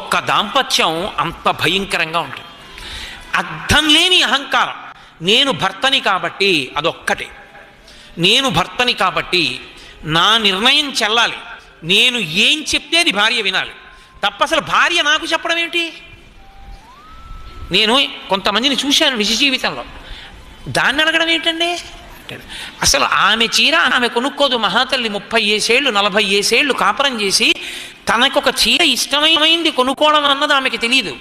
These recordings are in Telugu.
ఒక్కొక్క దాంపత్యం అంత భయంకరంగా ఉంటుంది. అర్థం లేని అహంకారం. నేను భర్తని కాబట్టి అదొక్కటే. నేను భర్తని కాబట్టి నా నిర్ణయం చెల్లాలి, నేను ఏం చెప్తే అది భార్య వినాలి తప్ప అసలు భార్య నాకు చెప్పడం ఏంటి? నేను కొంతమందిని చూశాను నిజ జీవితంలో, దాన్ని అడగడం ఏంటండి? అసలు ఆమె చీర ఆమె కొనుక్కోదు మహాతల్లి. 30 ఏళ్ళు 40 ఏళ్ళు కాపురం చేసి తనకొక చీర ఇష్టమైంది కొనుక్కోవడం అన్నది ఆమెకి తెలియదు.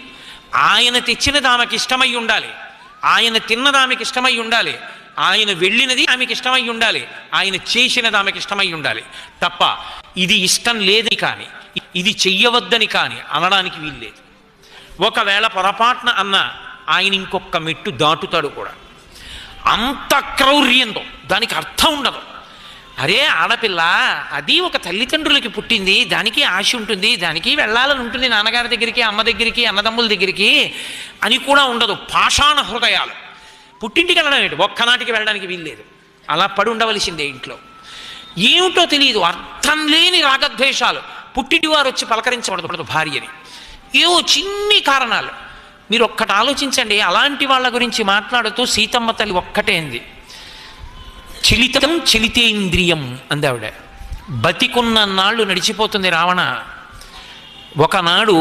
ఆయన తెచ్చినది ఆమెకి ఇష్టమై ఉండాలి, ఆయన తిన్నది ఆమెకి ఇష్టమై ఉండాలి, ఆయన వెళ్ళినది ఆమెకి ఇష్టమై ఉండాలి, ఆయన చేసినది ఆమెకి ఇష్టమై ఉండాలి తప్ప ఇది ఇష్టం లేదని కానీ ఇది చెయ్యవద్దని కానీ అనడానికి వీల్లేదు. ఒకవేళ పొరపాటున అన్న ఆయన ఇంకొక మెట్టు దాటుతాడు కూడా. అంత క్రౌర్యంతో దానికి అర్థం ఉండదు. అరే ఆడపిల్ల అది ఒక తల్లిదండ్రులకి పుట్టింది, దానికి ఆశ ఉంటుంది, దానికి వెళ్ళాలని ఉంటుంది నాన్నగారి దగ్గరికి, అమ్మ దగ్గరికి, అన్నదమ్ముల దగ్గరికి అని కూడా ఉండదు. పాషాణ హృదయాలు. పుట్టింటికి వెళ్ళడం ఏంటి? ఒక్కనాటికి వెళ్ళడానికి వీల్లేదు, అలా పడి ఉండవలసిందే ఇంట్లో. ఏమిటో తెలియదు, అర్థం లేని రాగద్వేషాలు. పుట్టింటి వారు వచ్చి పలకరించబడదు భార్యని, ఏవో చిన్ని కారణాలు. మీరు ఒక్కటి ఆలోచించండి. అలాంటి వాళ్ళ గురించి మాట్లాడుతూ సీతమ్మ తల్లి ఒక్కటే అంది, చలితం చలితేంద్రియం అంది ఆవిడ. బతికున్న నాళ్ళు నడిచిపోతుంది రావణ. ఒకనాడు